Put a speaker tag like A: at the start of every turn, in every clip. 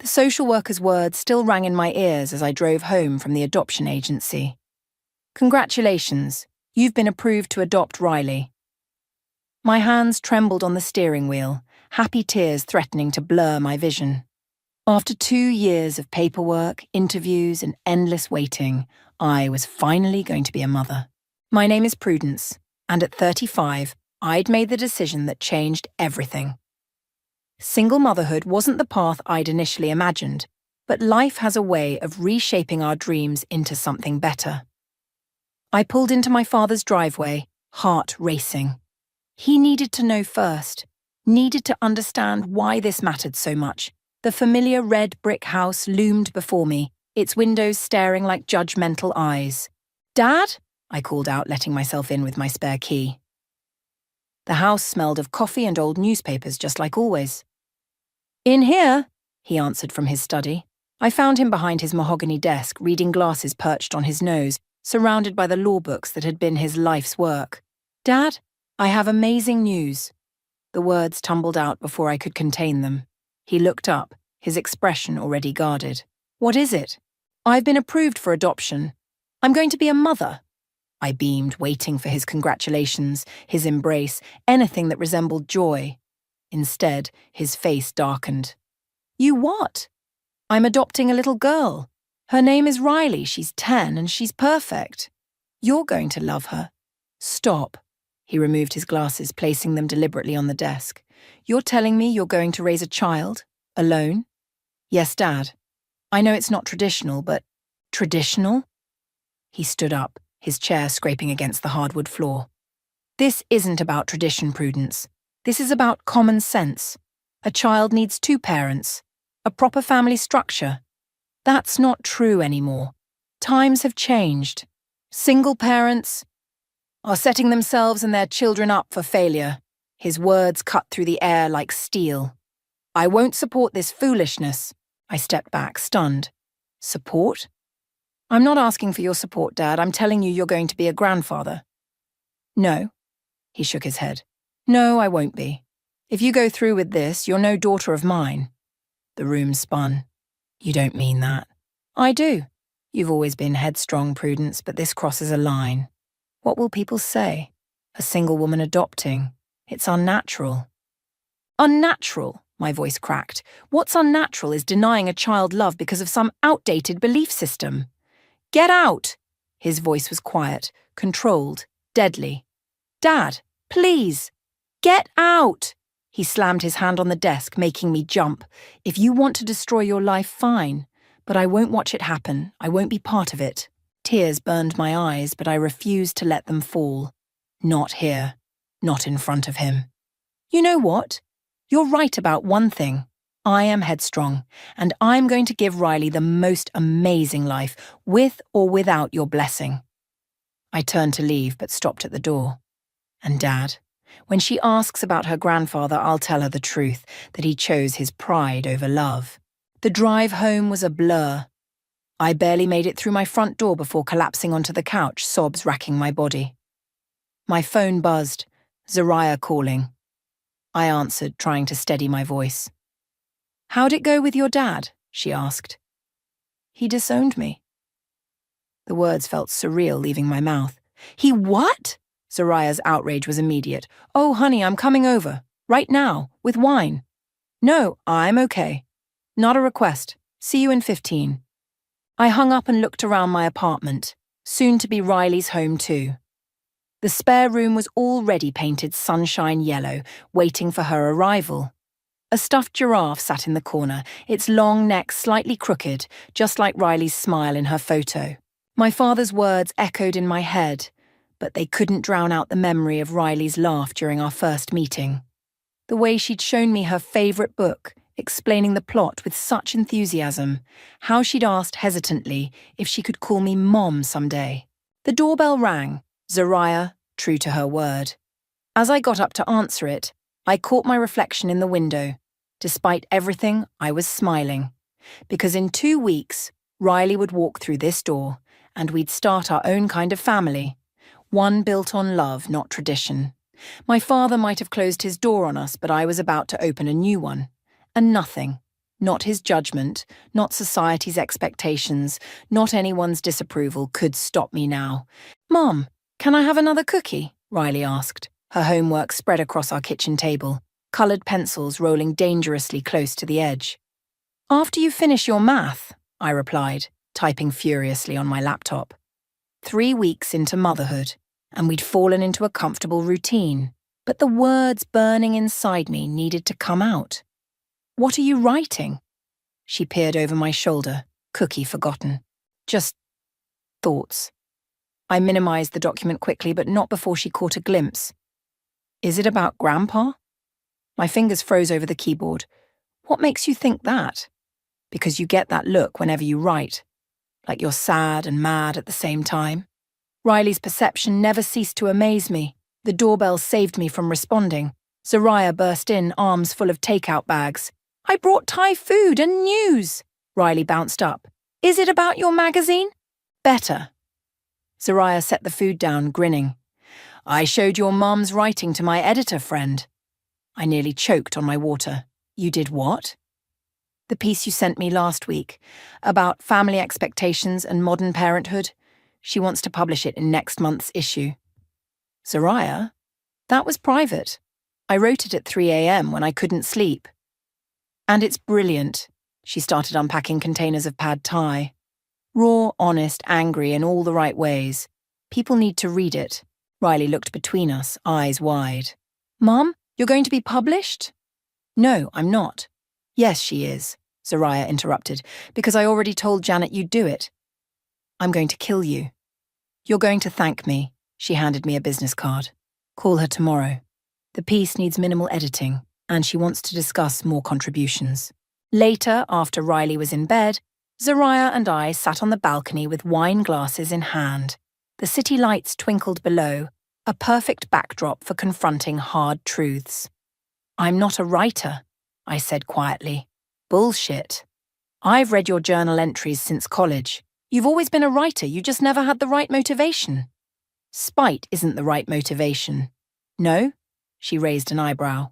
A: The social worker's words still rang in my ears as I drove home from the adoption agency. Congratulations, you've been approved to adopt Riley. My hands trembled on the steering wheel, happy tears threatening to blur my vision. After 2 years of paperwork, interviews, and endless waiting, I was finally going to be a mother. My name is Prudence, and at 35, I'd made the decision that changed everything. Single motherhood wasn't the path I'd initially imagined, but life has a way of reshaping our dreams into something better. I pulled into my father's driveway, heart racing. He needed to know first, needed to understand why this mattered so much. The familiar red brick house loomed before me, its windows staring like judgmental eyes. "Dad?" I called out, letting myself in with my spare key. The house smelled of coffee and old newspapers, just like always. "In here," he answered from his study. I found him behind his mahogany desk, reading glasses perched on his nose, surrounded by the law books that had been his life's work. "Dad, I have amazing news." The words tumbled out before I could contain them. He looked up, his expression already guarded. "What is it?" "I've been approved for adoption. I'm going to be a mother." I beamed, waiting for his congratulations, his embrace, anything that resembled joy. Instead, his face darkened. "You what?" "I'm adopting a little girl. Her name is Riley. She's 10 and she's perfect. You're going to love her." "Stop." He removed his glasses, placing them deliberately on the desk. "You're telling me you're going to raise a child? Alone?" "Yes, Dad. I know it's not traditional, but..." "Traditional?" He stood up, his chair scraping against the hardwood floor. "This isn't about tradition, Prudence. This is about common sense. A child needs 2 parents, a proper family structure. That's not true anymore. Times have changed. Single parents are setting themselves and their children up for failure." His words cut through the air like steel. "I won't support this foolishness." I stepped back, stunned. "Support?" "I'm not asking for your support, Dad. I'm telling you you're going to be a grandfather." "No." He shook his head. "No, I won't be. If you go through with this, you're no daughter of mine." The room spun. "You don't mean that." "I do. You've always been headstrong, Prudence, but this crosses a line. What will people say? A single woman adopting. It's unnatural." "Unnatural?" My voice cracked. "What's unnatural is denying a child love because of some outdated belief system." "Get out!" His voice was quiet, controlled, deadly. "Dad, please, get out!" He slammed his hand on the desk, making me jump. "If you want to destroy your life, fine. But I won't watch it happen. I won't be part of it." Tears burned my eyes, but I refused to let them fall. Not here. Not in front of him. "You know what? You're right about one thing. I am headstrong, and I'm going to give Riley the most amazing life, with or without your blessing." I turned to leave, but stopped at the door. "And Dad, when she asks about her grandfather, I'll tell her the truth, that he chose his pride over love." The drive home was a blur. I barely made it through my front door before collapsing onto the couch, sobs racking my body. My phone buzzed, Zariah calling. I answered, trying to steady my voice. "How'd it go with your dad?" she asked. "He disowned me." The words felt surreal leaving my mouth. "He what?" Zariah's outrage was immediate. "Oh, honey, I'm coming over. Right now, with wine." "No, I'm okay. Not a request. See you in 15. I hung up and looked around my apartment, soon to be Riley's home too. The spare room was already painted sunshine yellow, waiting for her arrival. A stuffed giraffe sat in the corner, its long neck slightly crooked, just like Riley's smile in her photo. My father's words echoed in my head, but they couldn't drown out the memory of Riley's laugh during our first meeting. The way she'd shown me her favourite book, explaining the plot with such enthusiasm, how she'd asked hesitantly if she could call me Mom someday. The doorbell rang, Zariah, true to her word. As I got up to answer it, I caught my reflection in the window. Despite everything, I was smiling. Because in 2 weeks, Riley would walk through this door, and we'd start our own kind of family. One built on love, not tradition. My father might have closed his door on us, but I was about to open a new one. And nothing, Not his judgment, not society's expectations, not anyone's disapproval could stop me now. "Mom, can I have another cookie?" Riley asked, her homework spread across our kitchen table, coloured pencils rolling dangerously close to the edge. "After you finish your math," I replied, typing furiously on my laptop. 3 weeks into motherhood, and we'd fallen into a comfortable routine, but the words burning inside me needed to come out. "What are you writing?" She peered over my shoulder, cookie forgotten. "Just thoughts." I minimized the document quickly, but not before she caught a glimpse. "Is it about Grandpa?" My fingers froze over the keyboard. "What makes you think that?" "Because you get that look whenever you write, like you're sad and mad at the same time." Riley's perception never ceased to amaze me. The doorbell saved me from responding. Zariah burst in, arms full of takeout bags. "I brought Thai food and news." Riley bounced up. "Is it about your magazine?" "Better." Zariah set the food down, grinning. "I showed your mum's writing to my editor friend." I nearly choked on my water. "You did what?" "The piece you sent me last week, about family expectations and modern parenthood. She wants to publish it in next month's issue." "Zariah? That was private. I wrote it at 3 a.m. when I couldn't sleep." "And it's brilliant." She started unpacking containers of pad thai. Raw, honest, angry in all the right ways. People need to read it. Riley looked between us, eyes wide. "Mum, you're going to be published?" "No, I'm not." "Yes, she is," Zariah interrupted, "because I already told Janet you'd do it." "I'm going to kill you." "You're going to thank me." She handed me a business card. "Call her tomorrow. The piece needs minimal editing, and she wants to discuss more contributions." Later, after Riley was in bed, Zariah and I sat on the balcony with wine glasses in hand. The city lights twinkled below, a perfect backdrop for confronting hard truths. "I'm not a writer," I said quietly. "Bullshit. I've read your journal entries since college. You've always been a writer, you just never had the right motivation." "Spite isn't the right motivation." "No?" She raised an eyebrow.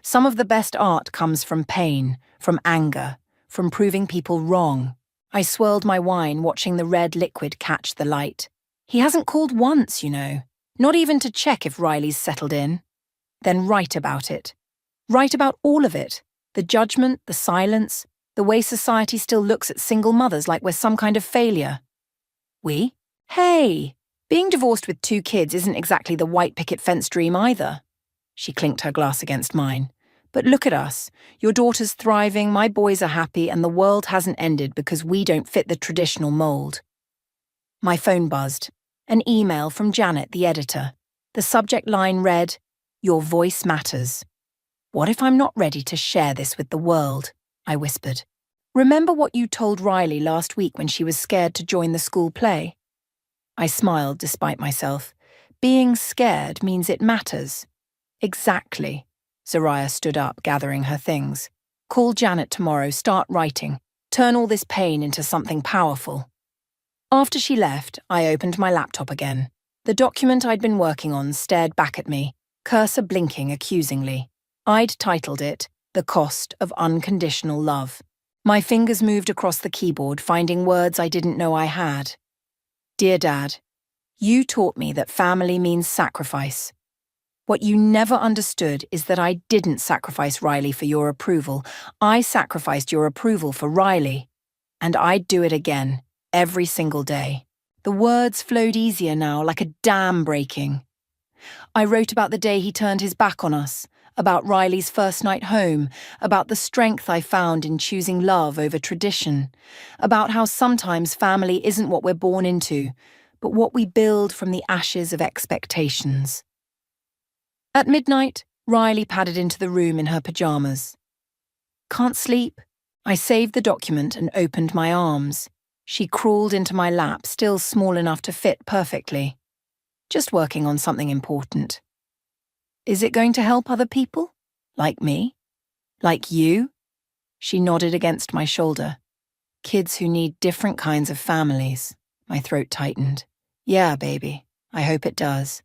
A: "Some of the best art comes from pain, from anger, from proving people wrong." I swirled my wine, watching the red liquid catch the light. "He hasn't called once, you know. Not even to check if Riley's settled in." "Then write about it. Write about all of it. The judgment, the silence, the way society still looks at single mothers like we're some kind of failure." "We? Hey! Being divorced with 2 kids isn't exactly the white picket fence dream either." She clinked her glass against mine. "But look at us. Your daughter's thriving, my boys are happy, and the world hasn't ended because we don't fit the traditional mold." My phone buzzed. An email from Janet, the editor. The subject line read, "Your voice matters." "What if I'm not ready to share this with the world?" I whispered. "Remember what you told Riley last week when she was scared to join the school play?" I smiled despite myself. Being scared means it matters. "Exactly." Zariah stood up, gathering her things. "Call Janet tomorrow, start writing. Turn all this pain into something powerful." After she left, I opened my laptop again. The document I'd been working on stared back at me, cursor blinking accusingly. I'd titled it, "The Cost of Unconditional Love." My fingers moved across the keyboard, finding words I didn't know I had. "Dear Dad, you taught me that family means sacrifice. What you never understood is that I didn't sacrifice Riley for your approval. I sacrificed your approval for Riley. And I'd do it again, every single day." The words flowed easier now, like a dam breaking. I wrote about the day he turned his back on us, about Riley's first night home, about the strength I found in choosing love over tradition, about how sometimes family isn't what we're born into, but what we build from the ashes of expectations. At midnight, Riley padded into the room in her pajamas. "Can't sleep?" I saved the document and opened my arms. She crawled into my lap, still small enough to fit perfectly. "Just working on something important." "Is it going to help other people? Like me? Like you?" She nodded against my shoulder. "Kids who need different kinds of families." My throat tightened. "Yeah, baby, I hope it does."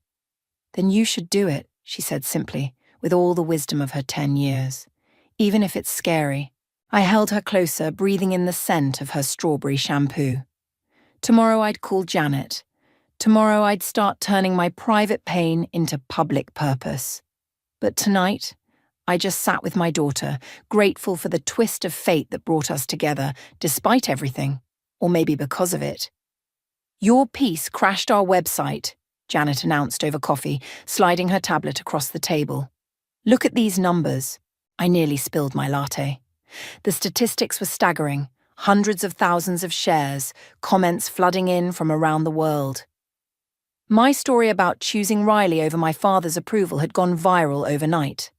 A: "Then you should do it," she said simply, with all the wisdom of her 10 years. "Even if it's scary." I held her closer, breathing in the scent of her strawberry shampoo. Tomorrow I'd call Janet. Tomorrow I'd start turning my private pain into public purpose. But tonight, I just sat with my daughter, grateful for the twist of fate that brought us together, despite everything, or maybe because of it. "Your piece crashed our website," Janet announced over coffee, sliding her tablet across the table. "Look at these numbers." I nearly spilled my latte. The statistics were staggering. Hundreds of thousands of shares, comments flooding in from around the world. My story about choosing Riley over my father's approval had gone viral overnight.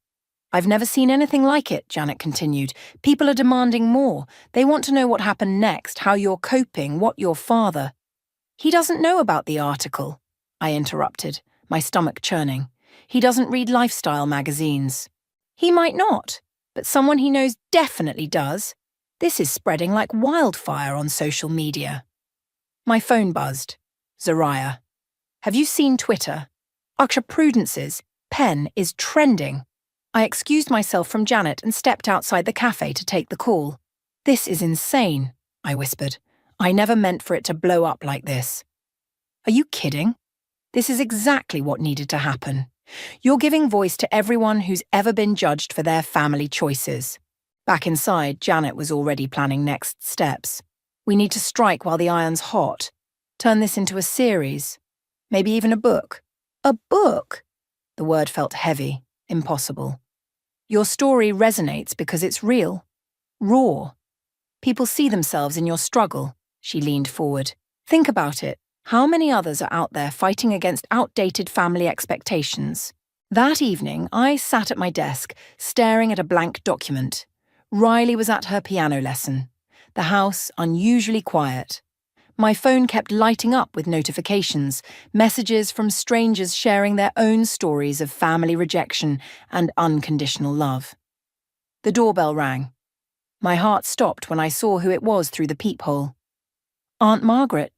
A: "I've never seen anything like it," Janet continued. "People are demanding more. They want to know what happened next, how you're coping, what your father—" "He doesn't know about the article," I interrupted, my stomach churning. "He doesn't read lifestyle magazines." "He might not, but someone he knows definitely does. This is spreading like wildfire on social media." My phone buzzed. Zariah. "Have you seen Twitter? Aksha Prudence's pen is trending." I excused myself from Janet and stepped outside the cafe to take the call. "This is insane," I whispered. "I never meant for it to blow up like this." "Are you kidding? This is exactly what needed to happen. You're giving voice to everyone who's ever been judged for their family choices." Back inside, Janet was already planning next steps. "We need to strike while the iron's hot. Turn this into a series. Maybe even a book." "A book?" The word felt heavy, impossible. "Your story resonates because it's real. Raw. People see themselves in your struggle." She leaned forward. "Think about it. How many others are out there fighting against outdated family expectations?" That evening, I sat at my desk, staring at a blank document. Riley was at her piano lesson. The house unusually quiet. My phone kept lighting up with notifications, messages from strangers sharing their own stories of family rejection and unconditional love. The doorbell rang. My heart stopped when I saw who it was through the peephole. "Aunt Margaret."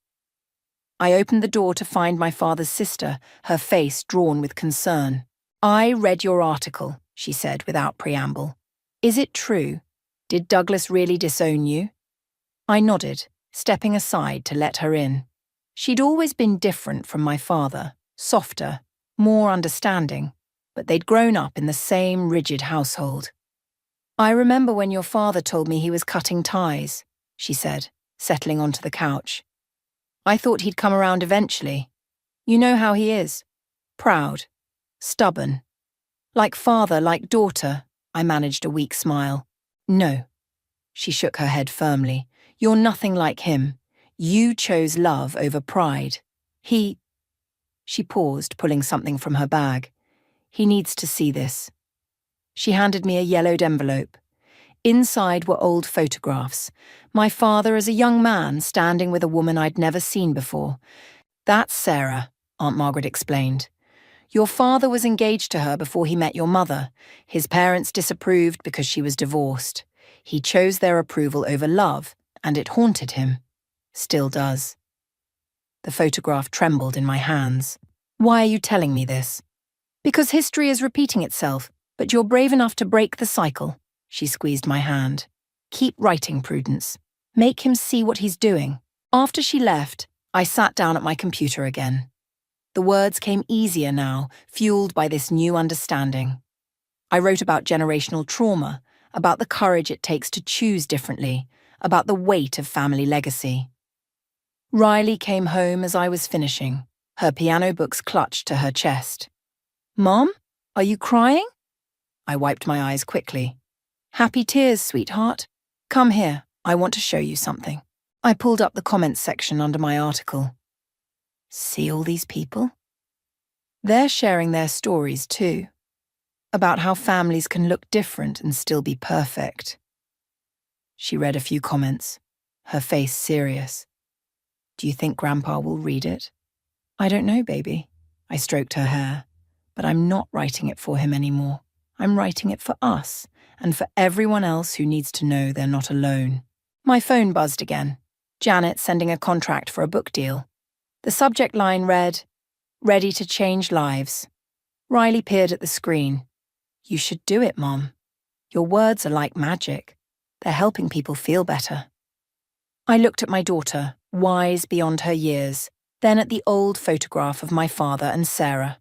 A: I opened the door to find my father's sister, her face drawn with concern. "I read your article," she said without preamble. "Is it true? Did Douglas really disown you?" I nodded, stepping aside to let her in. She'd always been different from my father, softer, more understanding, but they'd grown up in the same rigid household. "I remember when your father told me he was cutting ties," she said, settling onto the couch. "I thought he'd come around eventually. You know how he is. Proud, stubborn. Like father, like daughter," I managed a weak smile. "No." She shook her head firmly. "You're nothing like him. You chose love over pride. He—" She paused, pulling something from her bag. "He needs to see this." She handed me a yellowed envelope. Inside were old photographs. My father as a young man standing with a woman I'd never seen before. "That's Sarah," Aunt Margaret explained. "Your father was engaged to her before he met your mother. His parents disapproved because she was divorced. He chose their approval over love, and it haunted him. Still does." The photograph trembled in my hands. "Why are you telling me this?" "Because history is repeating itself, but you're brave enough to break the cycle." She squeezed my hand. "Keep writing, Prudence. Make him see what he's doing." After she left, I sat down at my computer again. The words came easier now, fueled by this new understanding. I wrote about generational trauma, about the courage it takes to choose differently, about the weight of family legacy. Riley came home as I was finishing, her piano books clutched to her chest. "Mom, are you crying?" I wiped my eyes quickly. "Happy tears, sweetheart. Come here, I want to show you something." I pulled up the comments section under my article. See all these people? They're sharing their stories too, about how families can look different and still be perfect. She read a few comments, her face serious. "Do you think Grandpa will read it?" "I don't know, baby." I stroked her hair. "But I'm not writing it for him anymore. I'm writing it for us, and for everyone else who needs to know they're not alone." My phone buzzed again. Janet sending a contract for a book deal. The subject line read, "Ready to change lives." Riley peered at the screen. "You should do it, Mom. Your words are like magic. They're helping people feel better. I looked at my daughter, wise beyond her years, then at the old photograph of my father and Sarah.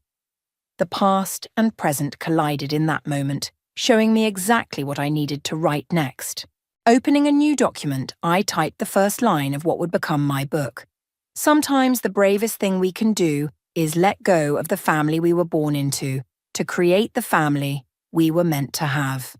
A: The past and present collided in that moment, showing me exactly what I needed to write next. Opening a new document, I typed the first line of what would become my book. Sometimes the bravest thing we can do is let go of the family we were born into to create the family we were meant to have.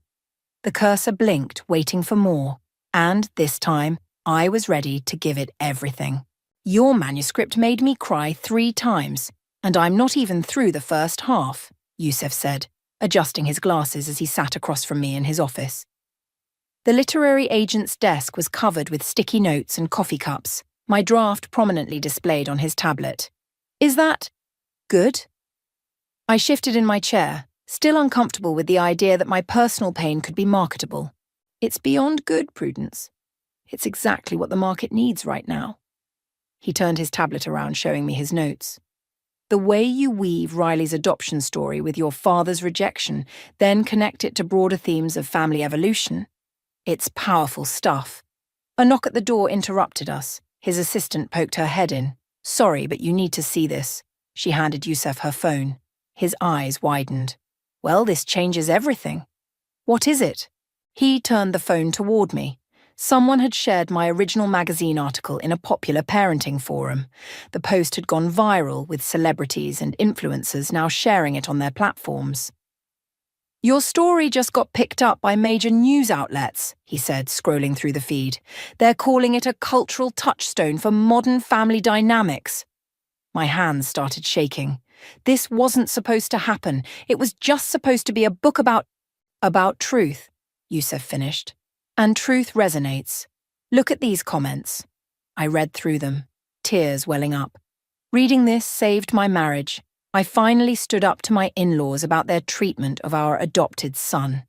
A: The cursor blinked, waiting for more, and this time, I was ready to give it everything. Your manuscript made me cry 3 times, and I'm not even through the first half, Yusef said, adjusting his glasses as he sat across from me in his office. The literary agent's desk was covered with sticky notes and coffee cups, my draft prominently displayed on his tablet. Is that good? I shifted in my chair, still uncomfortable with the idea that my personal pain could be marketable. It's beyond good, Prudence. It's exactly what the market needs right now. He turned his tablet around, showing me his notes. The way you weave Riley's adoption story with your father's rejection, then connect it to broader themes of family evolution. It's powerful stuff. A knock at the door interrupted us. His assistant poked her head in. Sorry, but you need to see this. She handed Yusef her phone. His eyes widened. Well, this changes everything. What is it? He turned the phone toward me. Someone had shared my original magazine article in a popular parenting forum. The post had gone viral, with celebrities and influencers now sharing it on their platforms. Your story just got picked up by major news outlets, he said, scrolling through the feed. They're calling it a cultural touchstone for modern family dynamics. My hands started shaking. This wasn't supposed to happen. It was just supposed to be a book about truth, Yusef finished. And truth resonates. Look at these comments. I read through them, tears welling up. Reading this saved my marriage. I finally stood up to my in-laws about their treatment of our adopted son.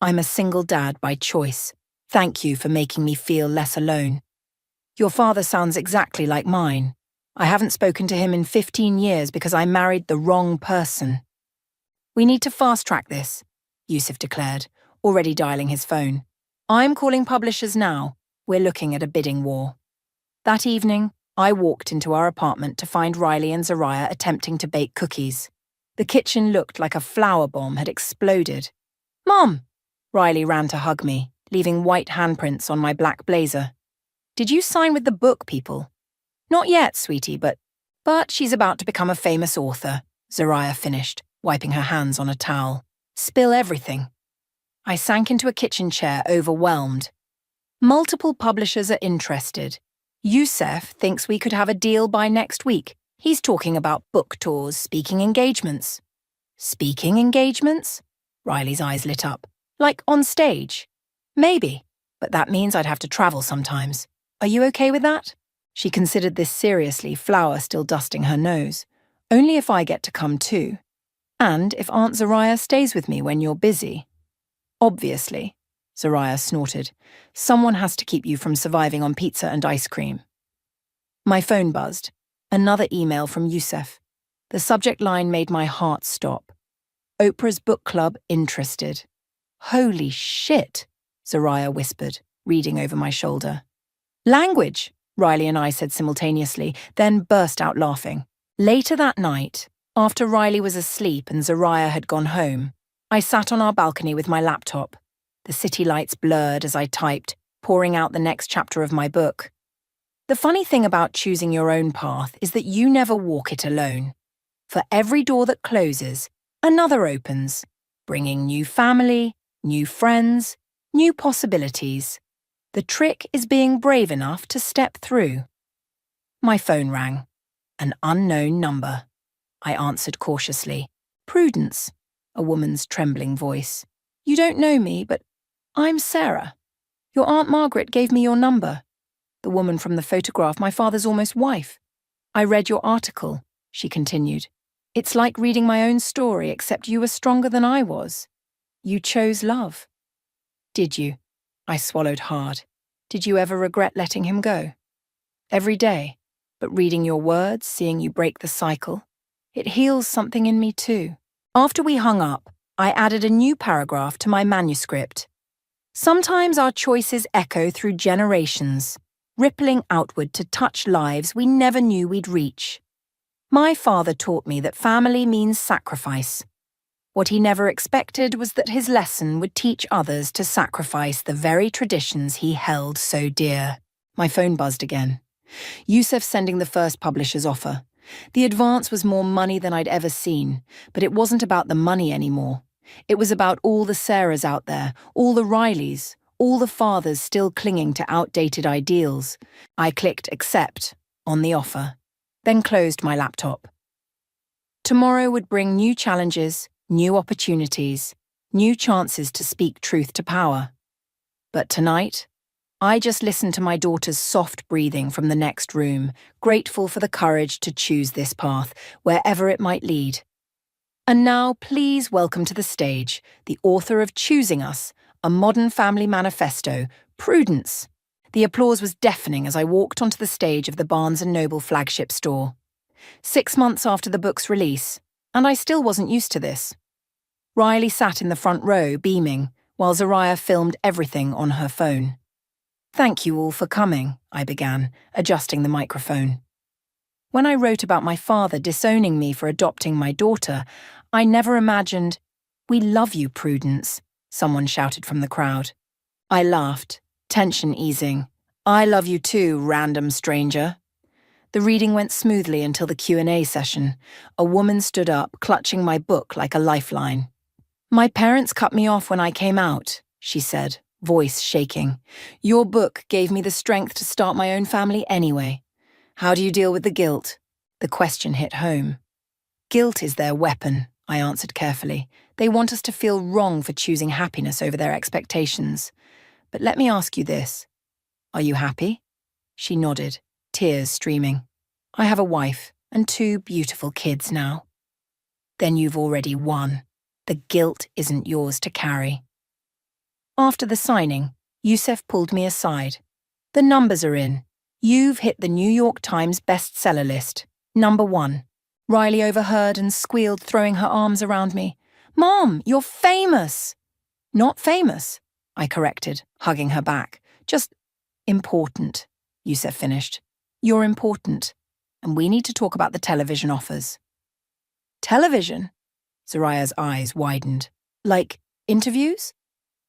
A: I'm a single dad by choice. Thank you for making me feel less alone. Your father sounds exactly like mine. I haven't spoken to him in 15 years because I married the wrong person. We need to fast-track this, Yusef declared, already dialing his phone. I'm calling publishers now. We're looking at a bidding war. That evening, I walked into our apartment to find Riley and Zariah attempting to bake cookies. The kitchen looked like a flour bomb had exploded. Mom! Riley ran to hug me, leaving white handprints on my black blazer. Did you sign with the book people? Not yet, sweetie, but she's about to become a famous author, Zariah finished, wiping her hands on a towel. Spill everything. I sank into a kitchen chair, overwhelmed. Multiple publishers are interested. Yusef thinks we could have a deal by next week. He's talking about book tours, speaking engagements. Speaking engagements? Riley's eyes lit up. Like on stage? Maybe, but that means I'd have to travel sometimes. Are you okay with that? She considered this seriously, flour still dusting her nose. Only if I get to come too. And if Aunt Zariah stays with me when you're busy. Obviously, Zariah snorted. Someone has to keep you from surviving on pizza and ice cream. My phone buzzed. Another email from Yusef. The subject line made my heart stop. Oprah's book club interested. Holy shit, Zariah whispered, reading over my shoulder. Language, Riley and I said simultaneously, then burst out laughing. Later that night, after Riley was asleep and Zariah had gone home, I sat on our balcony with my laptop. The city lights blurred as I typed, pouring out the next chapter of my book. The funny thing about choosing your own path is that you never walk it alone. For every door that closes, another opens, bringing new family, new friends, new possibilities. The trick is being brave enough to step through. My phone rang. An unknown number. I answered cautiously. Prudence, a woman's trembling voice. You don't know me, but I'm Sarah. Your Aunt Margaret gave me your number. The woman from the photograph, my father's almost wife. I read your article, she continued. It's like reading my own story, except you were stronger than I was. You chose love. Did you? I swallowed hard. Did you ever regret letting him go? Every day, but reading your words, seeing you break the cycle, it heals something in me too. After we hung up, I added a new paragraph to my manuscript. Sometimes our choices echo through generations, rippling outward to touch lives we never knew we'd reach. My father taught me that family means sacrifice. What he never expected was that his lesson would teach others to sacrifice the very traditions he held so dear. My phone buzzed again. Yusuf sending the first publisher's offer. The advance was more money than I'd ever seen, but it wasn't about the money anymore. It was about all the Sarahs out there, all the Rileys, all the fathers still clinging to outdated ideals. I clicked accept on the offer, then closed my laptop. Tomorrow would bring new challenges, new opportunities, new chances to speak truth to power. But tonight, I just listened to my daughter's soft breathing from the next room, grateful for the courage to choose this path, wherever it might lead. And now, please welcome to the stage the author of Choosing Us, a modern family manifesto, Prudence. The applause was deafening as I walked onto the stage of the Barnes & Noble flagship store. 6 months after the book's release, and I still wasn't used to this. Riley sat in the front row, beaming, while Zariah filmed everything on her phone. "Thank you all for coming," I began, adjusting the microphone. When I wrote about my father disowning me for adopting my daughter, I never imagined, "We love you, Prudence," someone shouted from the crowd. I laughed, tension easing. "I love you too, random stranger." The reading went smoothly until the Q&A session. A woman stood up, clutching my book like a lifeline. "My parents cut me off when I came out," she said, voice shaking. "Your book gave me the strength to start my own family anyway. How do you deal with the guilt?" The question hit home. "Guilt is their weapon," I answered carefully. "They want us to feel wrong for choosing happiness over their expectations. But let me ask you this. Are you happy?" She nodded, tears streaming. "I have a wife and 2 beautiful kids now." "Then you've already won. The guilt isn't yours to carry." After the signing, Yusuf pulled me aside. "The numbers are in. You've hit the New York Times bestseller list. #1. Riley overheard and squealed, throwing her arms around me. "Mom, you're famous!" "Not famous," I corrected, hugging her back. "Just important," Yusuf finished. "You're important, and we need to talk about the television offers." "Television?" Zariah's eyes widened. "Like interviews?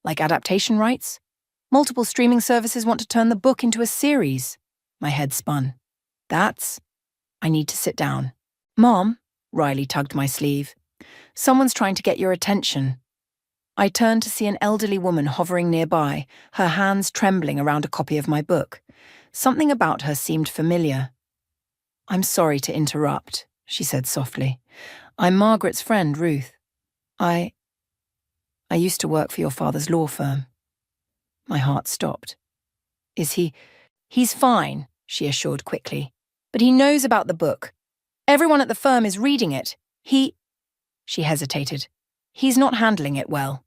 A: Like adaptation rights? Multiple streaming services want to turn the book into a series." My head spun. I need to sit down. "Mom," Riley tugged my sleeve. "Someone's trying to get your attention." I turned to see an elderly woman hovering nearby, her hands trembling around a copy of my book. Something about her seemed familiar. "I'm sorry to interrupt," she said softly. "I'm Margaret's friend, Ruth. I used to work for your father's law firm." My heart stopped. "Is he—" "He's fine," she assured quickly. "But he knows about the book. Everyone at the firm is reading it. She hesitated. "He's not handling it well."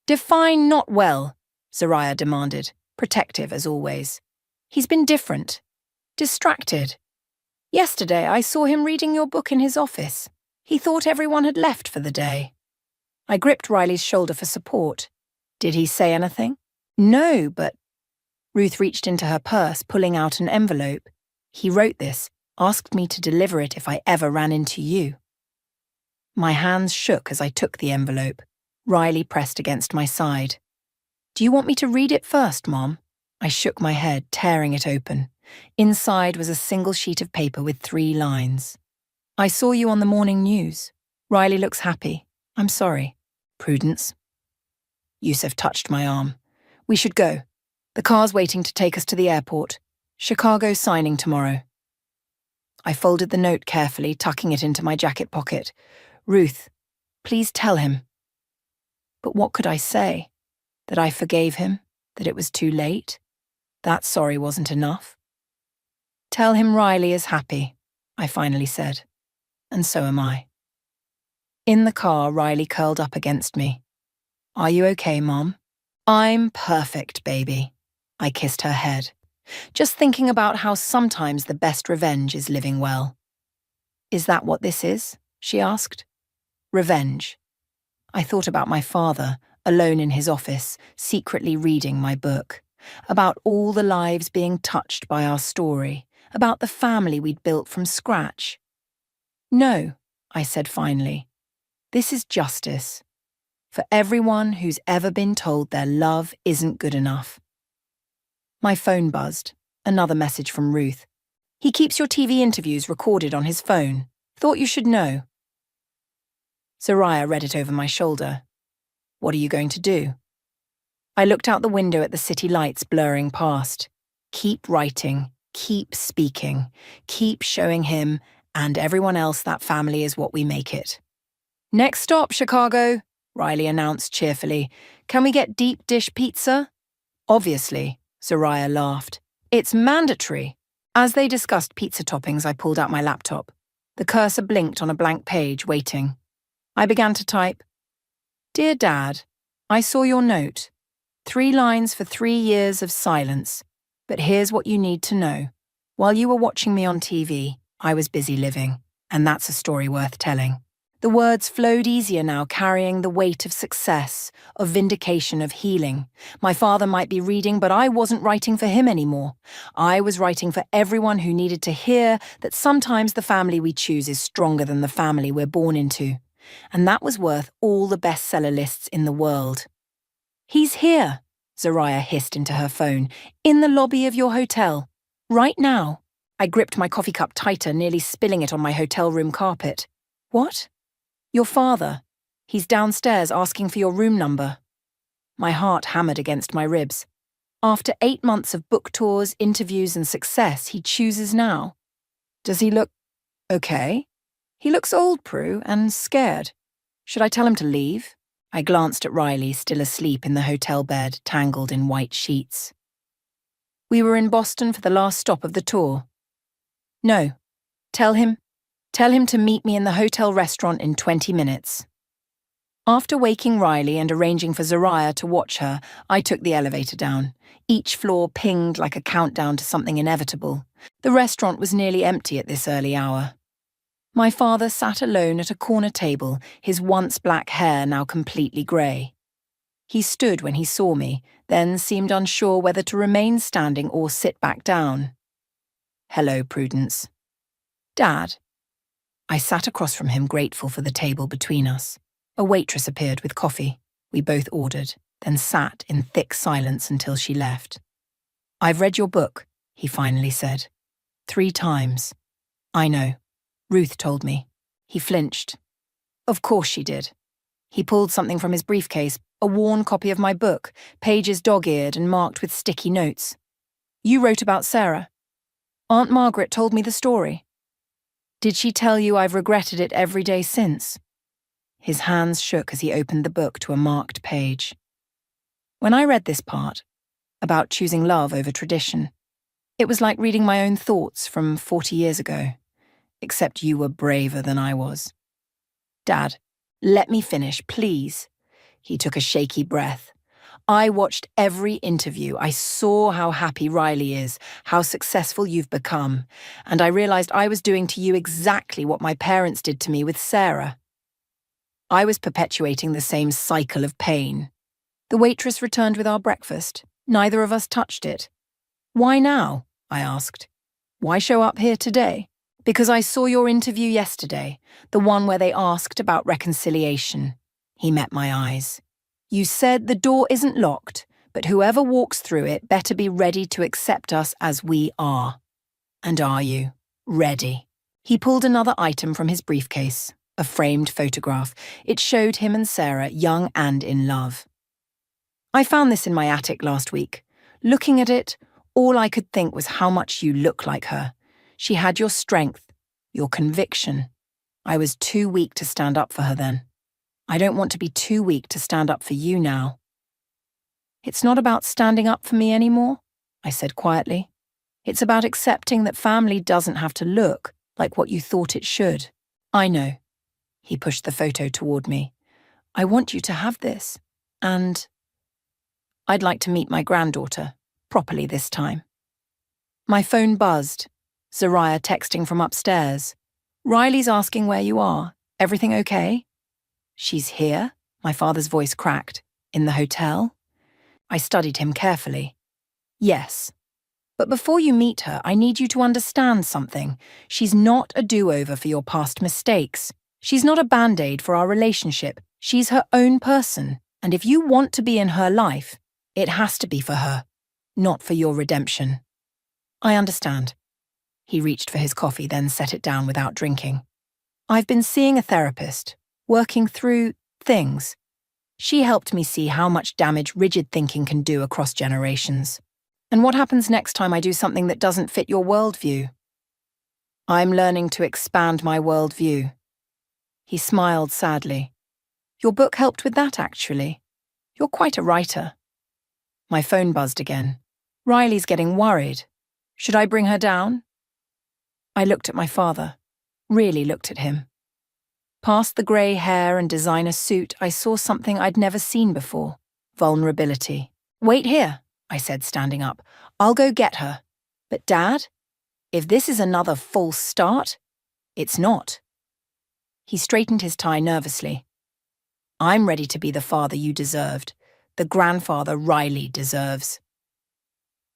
A: "Define not well," Zariah demanded, protective as always. "He's been different. Distracted. Yesterday I saw him reading your book in his office. He thought everyone had left for the day." I gripped Riley's shoulder for support. "Did he say anything?" "No, but—" Ruth reached into her purse, pulling out an envelope. "He wrote this, asked me to deliver it if I ever ran into you." My hands shook as I took the envelope. Riley pressed against my side. "Do you want me to read it first, Mom?" I shook my head, tearing it open. Inside was a single sheet of paper with 3 lines. "I saw you on the morning news. Riley looks happy. I'm sorry. Prudence." Yusuf touched my arm. "We should go. The car's waiting to take us to the airport. Chicago signing tomorrow." I folded the note carefully, tucking it into my jacket pocket. "Ruth, please tell him." But what could I say? That I forgave him? That it was too late? That sorry wasn't enough? "Tell him Riley is happy," I finally said. "And so am I." In the car, Riley curled up against me. "Are you okay, Mom?" "I'm perfect, baby." I kissed her head, just thinking about how sometimes the best revenge is living well. "Is that what this is?" she asked. "Revenge." I thought about my father, alone in his office, secretly reading my book, about all the lives being touched by our story, about the family we'd built from scratch. "No," I said finally. "This is justice. For everyone who's ever been told their love isn't good enough." My phone buzzed. Another message from Ruth. "He keeps your TV interviews recorded on his phone. Thought you should know." Zariah read it over my shoulder. "What are you going to do?" I looked out the window at the city lights blurring past. Keep writing, keep speaking, keep showing him and everyone else that family is what we make it. "Next stop, Chicago," Riley announced cheerfully. "Can we get deep dish pizza?" "Obviously," Zariah laughed. "It's mandatory." As they discussed pizza toppings, I pulled out my laptop. The cursor blinked on a blank page, waiting. I began to type. "Dear Dad, I saw your note. 3 lines for 3 years of silence. But here's what you need to know. While you were watching me on TV, I was busy living, and that's a story worth telling." The words flowed easier now, carrying the weight of success, of vindication, of healing. My father might be reading, but I wasn't writing for him anymore. I was writing for everyone who needed to hear that sometimes the family we choose is stronger than the family we're born into. And that was worth all the bestseller lists in the world. "He's here," Zariah hissed into her phone, "in the lobby of your hotel. Right now." I gripped my coffee cup tighter, nearly spilling it on my hotel room carpet. "What?" "Your father. He's downstairs asking for your room number." My heart hammered against my ribs. After 8 months of book tours, interviews, and success, he chooses now. Does he look okay? He looks old, Prue, and scared. Should I tell him to leave? I glanced at Riley, still asleep in the hotel bed, tangled in white sheets. "We were in Boston for the last stop of the tour." "No. Tell him to meet me in the hotel restaurant in 20 minutes. After waking Riley and arranging for Zariah to watch her, I took the elevator down. Each floor pinged like a countdown to something inevitable. The restaurant was nearly empty at this early hour. My father sat alone at a corner table, his once black hair now completely grey. He stood when he saw me, then seemed unsure whether to remain standing or sit back down. "Hello, Prudence." "Dad." I sat across from him, grateful for the table between us. A waitress appeared with coffee. We both ordered, then sat in thick silence until she left. "I've read your book," he finally said. 3 times. "I know. Ruth told me." He flinched. "Of course she did." He pulled something from his briefcase, a worn copy of my book, pages dog-eared and marked with sticky notes. "You wrote about Sarah. Aunt Margaret told me the story. Did she tell you I've regretted it every day since?" His hands shook as he opened the book to a marked page. When I read this part, about choosing love over tradition, it was like reading my own thoughts from 40 years ago. Except you were braver than I was. "Dad, let me finish, please." He took a shaky breath. "I watched every interview. I saw how happy Riley is, how successful you've become, and I realized I was doing to you exactly what my parents did to me with Sarah. I was perpetuating the same cycle of pain. The waitress returned with our breakfast. Neither of us touched it. "Why now?" I asked. "Why show up here today?" "Because I saw your interview yesterday, the one where they asked about reconciliation." He met my eyes. "You said the door isn't locked, but whoever walks through it better be ready to accept us as we are. And are you ready?" He pulled another item from his briefcase, a framed photograph. It showed him and Sarah, young and in love. "I found this in my attic last week. Looking at it, all I could think was how much you look like her. She had your strength, your conviction. I was too weak to stand up for her then. I don't want to be too weak to stand up for you now." "It's not about standing up for me anymore," I said quietly. "It's about accepting that family doesn't have to look like what you thought it should." "I know." He pushed the photo toward me. "I want you to have this. And I'd like to meet my granddaughter, properly this time." My phone buzzed. Zariah texting from upstairs. "Riley's asking where you are. Everything okay?" "She's here?" My father's voice cracked. In the hotel? I studied him carefully. Yes. But before you meet her, I need you to understand something. She's not a do-over for your past mistakes. She's not a band-aid for our relationship. She's her own person. And if you want to be in her life, it has to be for her, not for your redemption. I understand. He reached for his coffee, then set it down without drinking. I've been seeing a therapist, working through things. She helped me see how much damage rigid thinking can do across generations. And what happens next time I do something that doesn't fit your worldview? I'm learning to expand my worldview. He smiled sadly. Your book helped with that, actually. You're quite a writer. My phone buzzed again. Riley's getting worried. Should I bring her down? I looked at my father. Really looked at him. Past the grey hair and designer suit, I saw something I'd never seen before. Vulnerability. Wait here, I said, standing up. I'll go get her. But Dad, if this is another false start, it's not. He straightened his tie nervously. I'm ready to be the father you deserved, the grandfather Riley deserves.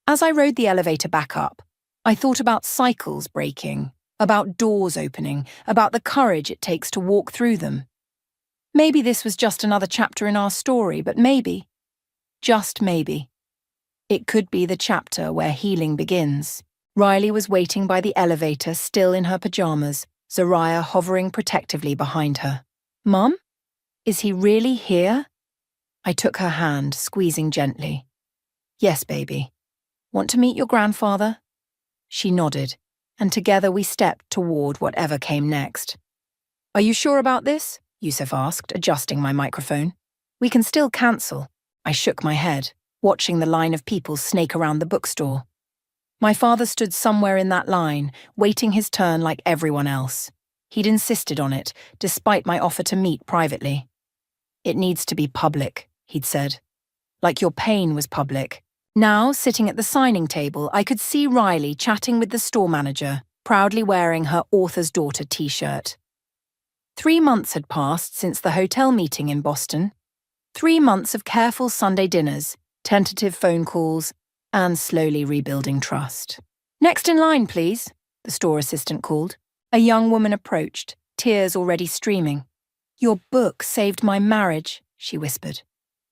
A: As I rode the elevator back up, I thought about cycles breaking, about doors opening, about the courage it takes to walk through them. Maybe this was just another chapter in our story, but maybe, just maybe, it could be the chapter where healing begins. Riley was waiting by the elevator, still in her pajamas, Zariah hovering protectively behind her. Mum? Is he really here? I took her hand, squeezing gently. Yes, baby. Want to meet your grandfather? She nodded, and together we stepped toward whatever came next. Are you sure about this? Yusuf asked, adjusting my microphone. We can still cancel. I shook my head, watching the line of people snake around the bookstore. My father stood somewhere in that line, waiting his turn like everyone else. He'd insisted on it, despite my offer to meet privately. It needs to be public, he'd said. Like your pain was public. Now, sitting at the signing table, I could see Riley chatting with the store manager, proudly wearing her author's daughter t-shirt. 3 months had passed since the hotel meeting in Boston. 3 months of careful Sunday dinners, tentative phone calls, and slowly rebuilding trust. Next in line, please, the store assistant called. A young woman approached, tears already streaming. Your book saved my marriage, she whispered.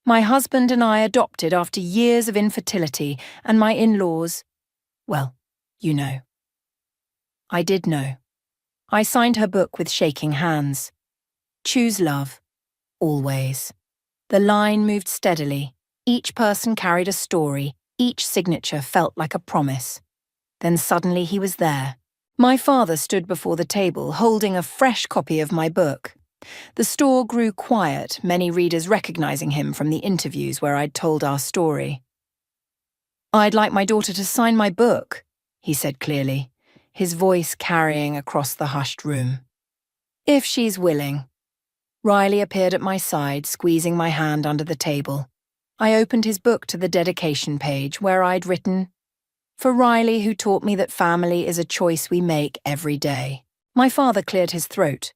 A: My husband and I adopted after years of infertility, and my in-laws, well, you know. I did know. I signed her book with shaking hands. Choose love, always. The line moved steadily. Each person carried a story. Each signature felt like a promise. Then suddenly he was there. My father stood before the table, holding a fresh copy of my book. The store grew quiet, many readers recognizing him from the interviews where I'd told our story. I'd like my daughter to sign my book, he said clearly, his voice carrying across the hushed room. If she's willing. Riley appeared at my side, squeezing my hand under the table. I opened his book to the dedication page where I'd written, For Riley, who taught me that family is a choice we make every day. My father cleared his throat.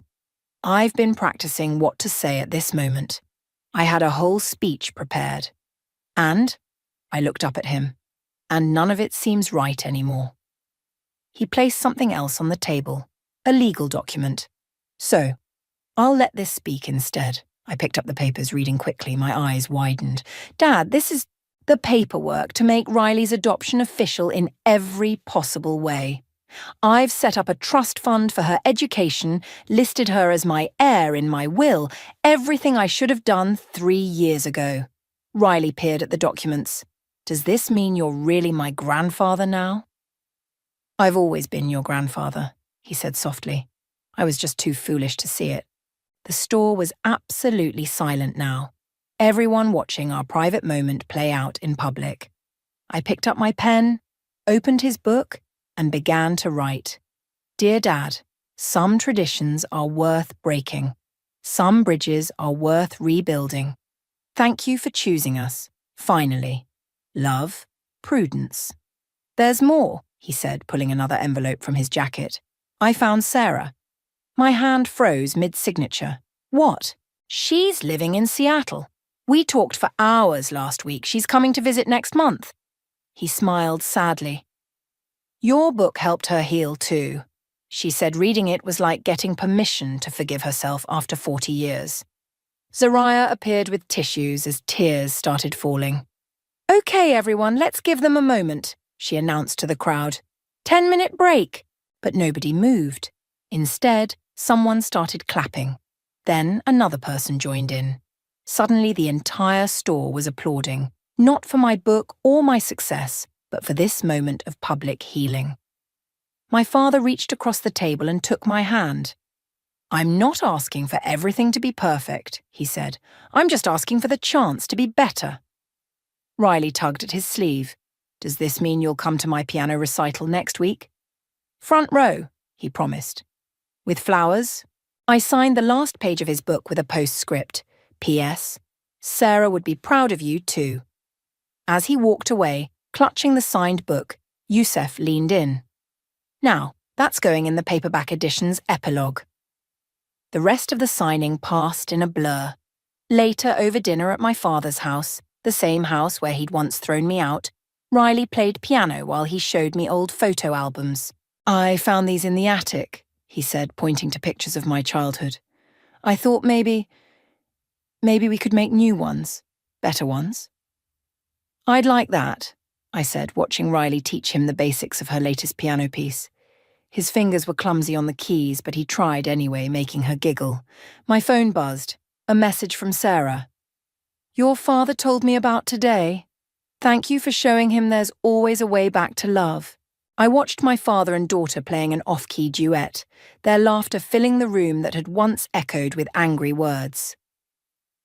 A: I've been practicing what to say at this moment. I had a whole speech prepared. And, I looked up at him, and none of it seems right anymore. He placed something else on the table, a legal document. So, I'll let this speak instead. I picked up the papers, reading quickly, my eyes widened. Dad, this is the paperwork to make Riley's adoption official in every possible way. I've set up a trust fund for her education, listed her as my heir in my will, everything I should have done 3 years ago. Riley peered at the documents. Does this mean you're really my grandfather now? I've always been your grandfather, he said softly. I was just too foolish to see it. The store was absolutely silent now, everyone watching our private moment play out in public. I picked up my pen, opened his book, and began to write. Dear Dad, some traditions are worth breaking. Some bridges are worth rebuilding. Thank you for choosing us, finally. Love, Prudence. There's more, he said, pulling another envelope from his jacket. I found Sarah. My hand froze mid-signature. What? She's living in Seattle. We talked for hours last week. She's coming to visit next month. He smiled sadly. Your book helped her heal too. She said reading it was like getting permission to forgive herself after 40 years. Zariah appeared with tissues as tears started falling. Okay, everyone, let's give them a moment, she announced to the crowd. 10-minute break. But nobody moved. Instead, someone started clapping. Then another person joined in. Suddenly, the entire store was applauding, not for my book or my success, but for this moment of public healing. My father reached across the table and took my hand. I'm not asking for everything to be perfect, he said. I'm just asking for the chance to be better. Riley tugged at his sleeve. Does this mean you'll come to my piano recital next week? Front row, he promised. With flowers? I signed the last page of his book with a postscript. P.S. Sarah would be proud of you too. As he walked away, clutching the signed book, Youssef leaned in. Now, that's going in the paperback edition's epilogue. The rest of the signing passed in a blur. Later, over dinner at my father's house, the same house where he'd once thrown me out, Riley played piano while he showed me old photo albums. I found these in the attic, he said, pointing to pictures of my childhood. I thought maybe we could make new ones, better ones. I'd like that, I said, watching Riley teach him the basics of her latest piano piece. His fingers were clumsy on the keys, but he tried anyway, making her giggle. My phone buzzed. A message from Sarah. Your father told me about today. Thank you for showing him there's always a way back to love. I watched my father and daughter playing an off-key duet, their laughter filling the room that had once echoed with angry words.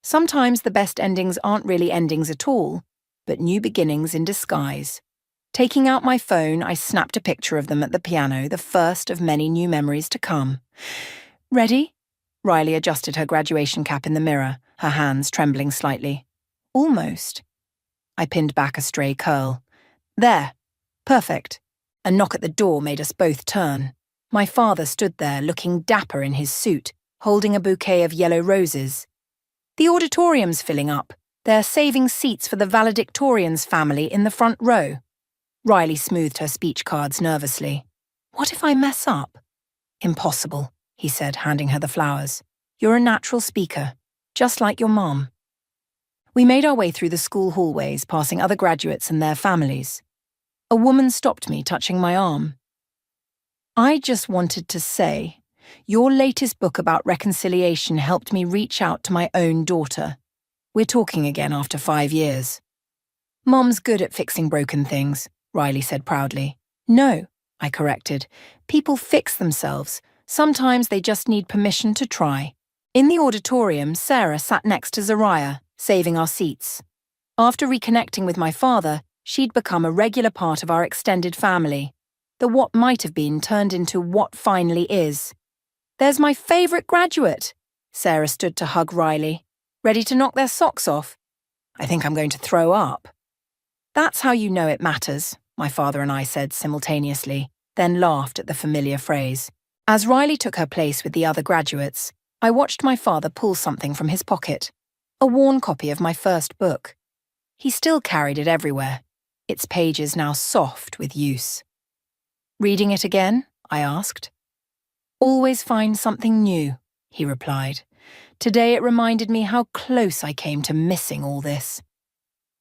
A: Sometimes the best endings aren't really endings at all, but new beginnings in disguise. Taking out my phone, I snapped a picture of them at the piano, the first of many new memories to come. Ready? Riley adjusted her graduation cap in the mirror, her hands trembling slightly. Almost. I pinned back a stray curl. There. Perfect. A knock at the door made us both turn. My father stood there, looking dapper in his suit, holding a bouquet of yellow roses. The auditorium's filling up. They're saving seats for the valedictorians family in the front row. Riley smoothed her speech cards nervously. What if I mess up? Impossible, he said, handing her the flowers. You're a natural speaker, just like your mom. We made our way through the school hallways, passing other graduates and their families. A woman stopped me, touching my arm. I just wanted to say, your latest book about reconciliation helped me reach out to my own daughter. We're talking again after 5 years. Mom's good at fixing broken things, Riley said proudly. No, I corrected. People fix themselves. Sometimes they just need permission to try. In the auditorium, Sarah sat next to Zariah, saving our seats. After reconnecting with my father, she'd become a regular part of our extended family. The what might have been turned into what finally is. There's my favourite graduate. Sarah stood to hug Riley. Ready to knock their socks off? I think I'm going to throw up. That's how you know it matters, my father and I said simultaneously, then laughed at the familiar phrase. As Riley took her place with the other graduates, I watched my father pull something from his pocket. A worn copy of my first book. He still carried it everywhere, its pages now soft with use. Reading it again? I asked. Always find something new, he replied. Today it reminded me how close I came to missing all this.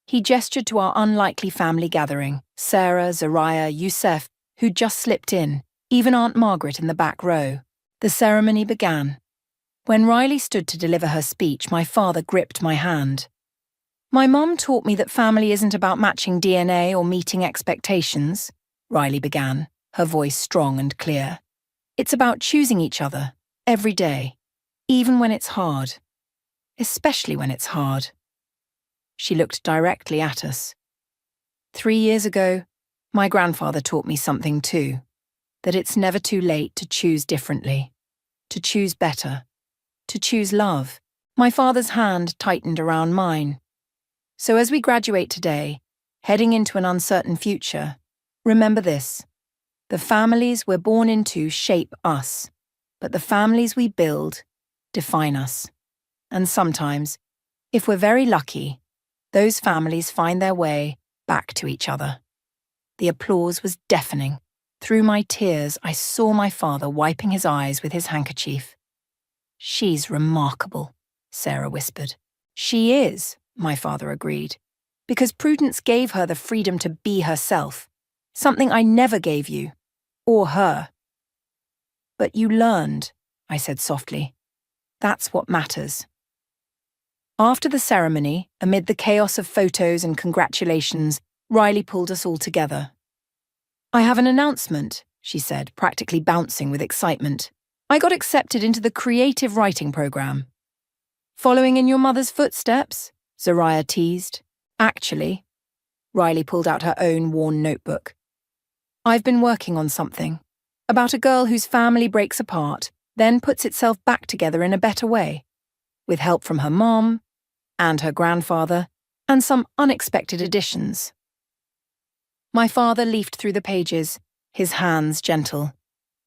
A: He gestured to our unlikely family gathering, Sarah, Zariah, Youssef, who'd just slipped in, even Aunt Margaret in the back row. The ceremony began. When Riley stood to deliver her speech, my father gripped my hand. My mum taught me that family isn't about matching DNA or meeting expectations, Riley began, her voice strong and clear. It's about choosing each other, every day, even when it's hard. Especially when it's hard. She looked directly at us. 3 years ago, my grandfather taught me something too, that it's never too late to choose differently, to choose better, to choose love. My father's hand tightened around mine. So as we graduate today, heading into an uncertain future, remember this. The families we're born into shape us, but the families we build define us. And sometimes, If we're very lucky, those families find their way back to each other. The applause was deafening. Through my tears, I saw my father wiping his eyes with his handkerchief. "She's remarkable," Sarah whispered. "She is," my father agreed, "because Prudence gave her the freedom to be herself, something I never gave you, or her." "But you learned," I said softly. "That's what matters." After the ceremony, amid the chaos of photos and congratulations, Riley pulled us all together. "I have an announcement," she said, practically bouncing with excitement. "I got accepted into the creative writing program." "Following in your mother's footsteps?" Zariah teased. "Actually," Riley pulled out her own worn notebook. "I've been working on something, about a girl whose family breaks apart, then puts itself back together in a better way, with help from her mom, and her grandfather, and some unexpected additions." My father leafed through the pages, his hands gentle.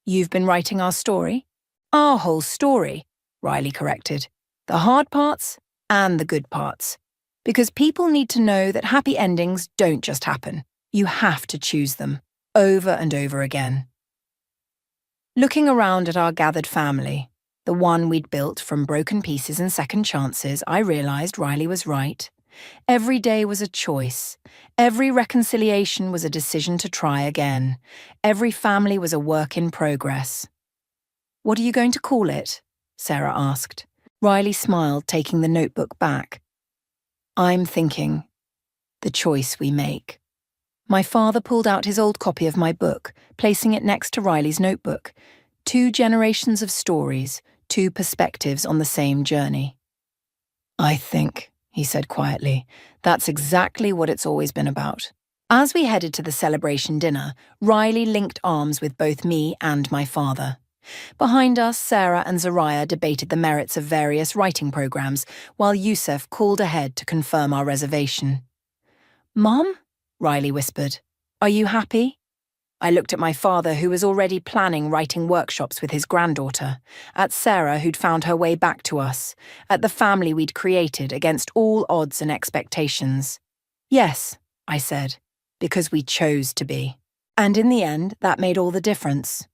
A: "You've been writing our story?" "Our whole story," Riley corrected. "The hard parts and the good parts. Because people need to know that happy endings don't just happen. You have to choose them, over and over again." Looking around at our gathered family, the one we'd built from broken pieces and second chances, I realized Riley was right. Every day was a choice. Every reconciliation was a decision to try again. Every family was a work in progress. "What are you going to call it?" Sarah asked. Riley smiled, taking the notebook back. "I'm thinking, the choice we make." My father pulled out his old copy of my book, placing it next to Riley's notebook. 2 generations of stories, 2 perspectives on the same journey. "I think," he said quietly, "that's exactly what it's always been about." As we headed to the celebration dinner, Riley linked arms with both me and my father. Behind us, Sarah and Zariah debated the merits of various writing programs, while Youssef called ahead to confirm our reservation. "Mom?" Riley whispered. "Are you happy?" I looked at my father, who was already planning writing workshops with his granddaughter, at Sarah, who'd found her way back to us, at the family we'd created against all odds and expectations. "Yes," I said, "because we chose to be." And in the end, that made all the difference.